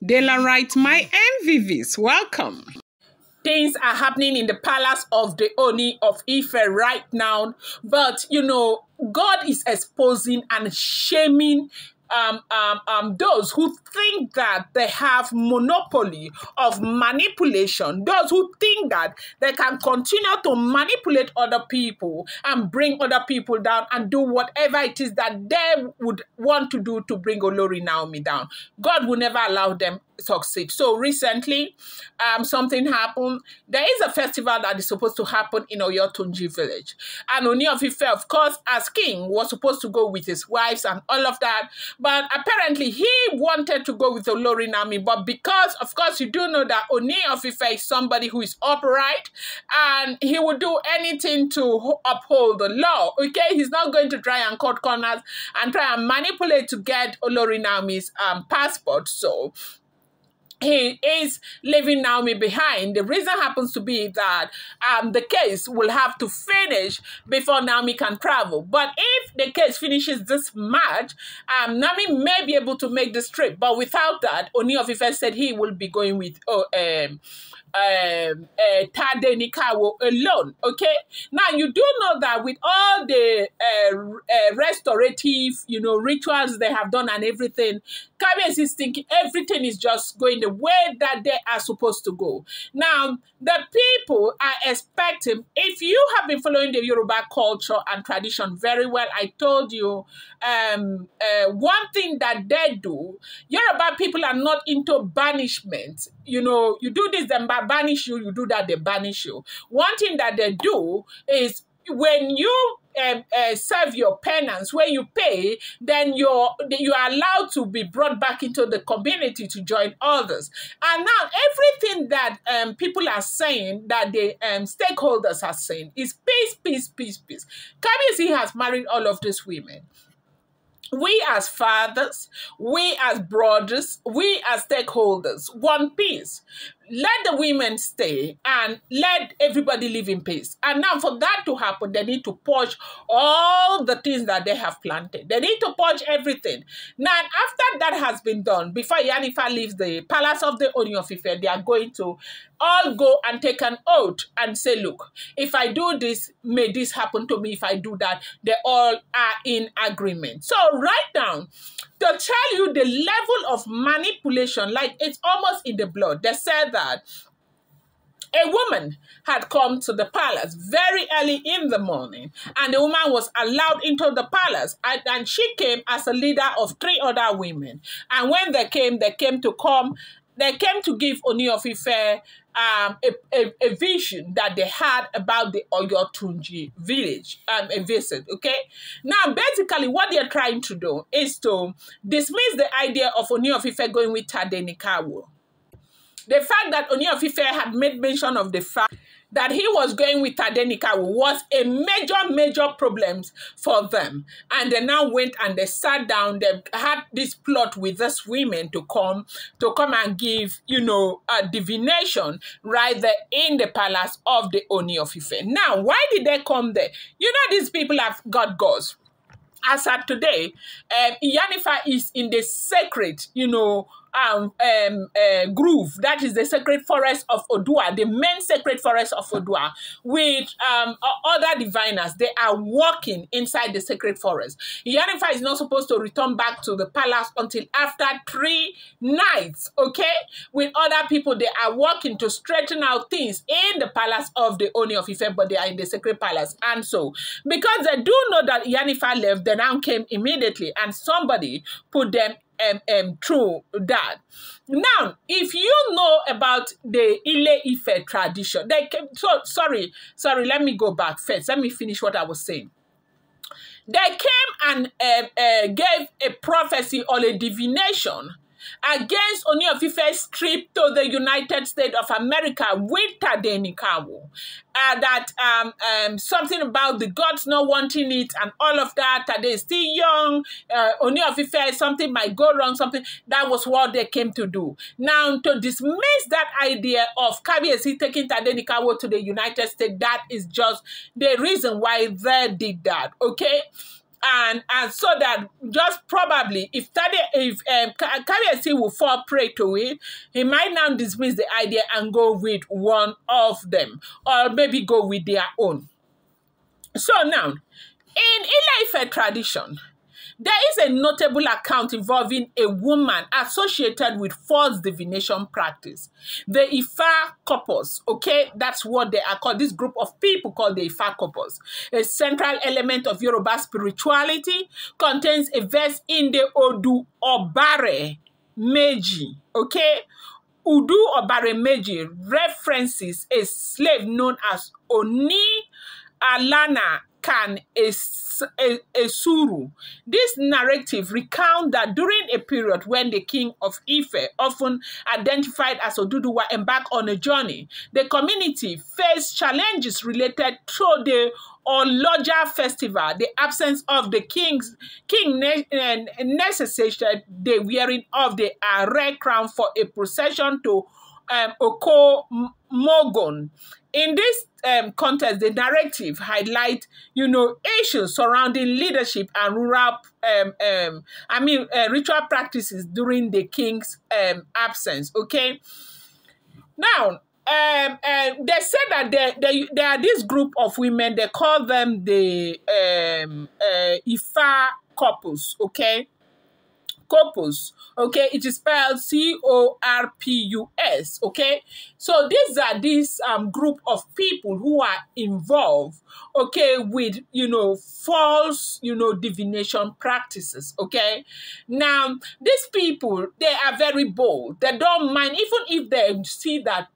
Dela writes, my MVVs, welcome. Things are happening in the palace of the Ooni of Ife right now, but God is exposing and shaming those who think that they have monopoly of manipulation, those who think that they can continue to manipulate other people and bring other people down and do whatever it is that they would want to do to bring Olori Naomi down. God will never allow them succeed. So recently, something happened. There is a festival that is supposed to happen in Oyotunji village. And Ooni of Ife, of course, as king, was supposed to go with his wives and all of that. But apparently, he wanted to go with Olori Naomi. But because, of course, you do know that Ooni of Ife is somebody who is upright and he will do anything to uphold the law. Okay? He's not going to try and cut corners and try and manipulate to get Olori Naomi's passport. So he is leaving Naomi behind. The reason happens to be that the case will have to finish before Naomi can travel. But if the case finishes this March, Naomi may be able to make this trip. But without that, Ooni of Ife said he will be going with Tadenikawo alone. Okay, now you do know that with all the restorative rituals they have done and everything, Kabiyesi is thinking everything is just going the way that they are supposed to go. Now the people are expecting, if you have been following the Yoruba culture and tradition very well, I told you one thing that they do, Yoruba people are not into banishment. You do this, then banish you, you do that, they banish you. One thing that they do is when you serve your penance, when you pay, then you are allowed to be brought back into the community to join others. And now everything that people are saying, that the stakeholders are saying, is peace, peace, peace, peace. Kabiyesi has married all of these women. We as fathers, we as brothers, we as stakeholders want peace. Let the women stay and let everybody live in peace. And now for that to happen, they need to purge all the things that they have planted. They need to purge everything. Now, after that has been done, before Yanifa leaves the palace of the Ooni of Ife, they are going to all go and take an oath and say, look, if I do this, may this happen to me. If I do that, they all are in agreement. So right now, to tell you the level of manipulation, like it's almost in the blood. They said that a woman had come to the palace very early in the morning, and the woman was allowed into the palace, and she came as a leader of 3 other women. And when they came to give Ooni of Ife a vision that they had about the Oyotunji village, a visit, okay? Now, basically, what they're trying to do is to dismiss the idea of Ooni of Ife going with Tadenikawo. The fact that Ooni of Ife had made mention of the fact that he was going with Tadenikawo was a major problem for them. And they now went and they sat down, they had this plot with these women to come and give, a divination right there in the palace of the Ooni of Ife. Now, why did they come there? These people have got gods. As at today, Yanifa is in the sacred, groove, that is the sacred forest of Odua, the main sacred forest of Odua, with other diviners. They are walking inside the sacred forest. Yanifa is not supposed to return back to the palace until after 3 nights, okay? With other people, they are working to straighten out things in the palace of the Ooni of Ife, but they are in the sacred palace. And so, because they do know that Yanifa left, they now came immediately, and somebody put them through that. Now, if you know about the Ile Ife tradition, they came, sorry, let me go back first. Let me finish what I was saying. They came and gave a prophecy or a divination against Ooni of Ife's trip to the United States of America with Tadenikawo. That something about the gods not wanting it and all of that. Tade is still young. Ooni of Ife, something might go wrong, something. That was what they came to do. Now, to dismiss that idea of Kabiyesi taking Tadenikawo to the United States, that is just the reason why they did that, okay? and so that just probably if Kabiyesi will fall prey to it, he might now dismiss the idea and go with one of them, or maybe go with their own. So now, in Ile-Ife tradition, there is a notable account involving a woman associated with false divination practice. The Ifa couples, okay, that's what they are called. This group of people called the Ifa couples. A central element of Yoruba spirituality contains a verse in the Odu Obare Meji, okay? Udu Obare Meji references a slave known as Oni Alana Kan Esuru. This narrative recounts that during a period when the king of Ife, often identified as Oduduwa, embarked on a journey, the community faced challenges related to the Oloja festival. The absence of the king necessitated the wearing of the Are crown for a procession to Oko Mogon. In this context, the narrative highlight, issues surrounding leadership and rural, ritual practices during the king's absence. Okay. Now, they said that there are this group of women. They call them the Ifa couples. Okay. Corpus, okay, it is spelled Corpus, okay. So these are this group of people who are involved, okay, with false divination practices, okay. Now these people, they are very bold. They don't mind even if they see that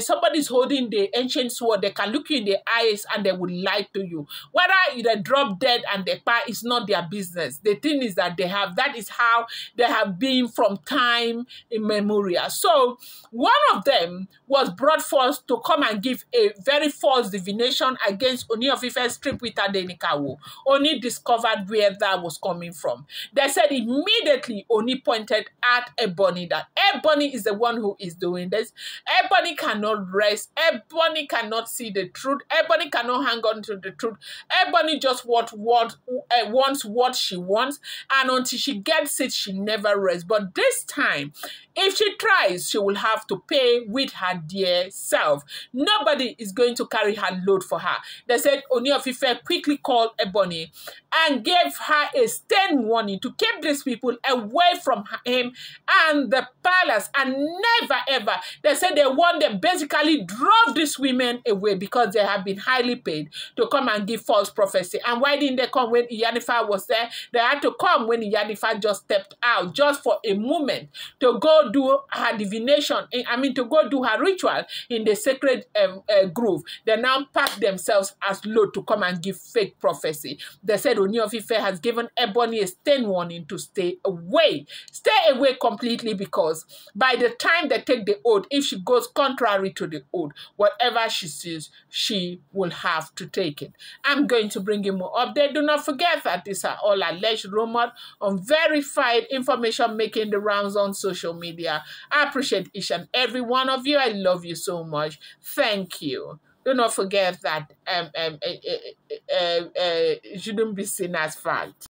somebody's holding the ancient sword. They can look you in the eyes and they will lie to you. Whether they drop dead and they die is not their business. The thing is that that is how they have been from time immemorial. So one of them was brought forth to come and give a very false divination against Ooni of Ife's trip with Tadenikawo. Ooni discovered where that was coming from. They said immediately Ooni pointed at Ebony, that Ebony is the one who is doing this. Ebony cannot rest. Ebony cannot see the truth. Ebony cannot hang on to the truth. Ebony just wants what she wants, and until she gets it, she never rests. But this time, if she tries, she will have to pay with her dear self. Nobody is going to carry her load for her. They said Ooni of Ife quickly called Ebony and gave her a stern warning to keep these people away from him and the palace, and never ever. They said they want them, basically drove these women away because they have been highly paid to come and give false prophecy. And why didn't they come when Iyanifa was there? They had to come when Iyanifa just stepped out, just for a moment, to go do her divination, to go do her ritual in the sacred grove. They now pack themselves as load to come and give fake prophecy. They said Ooni of Ife has given Ebony a stern warning to stay away. Stay away completely, because by the time they take the oath, if she goes contrary to the oath, whatever she sees, she will have to take it. I'm going to bring you more update. Do not forget that these are all alleged rumors, unverified information making the rounds on social media. I appreciate each and every one of you. I love you so much. Thank you. Do not forget that it shouldn't be seen as fact.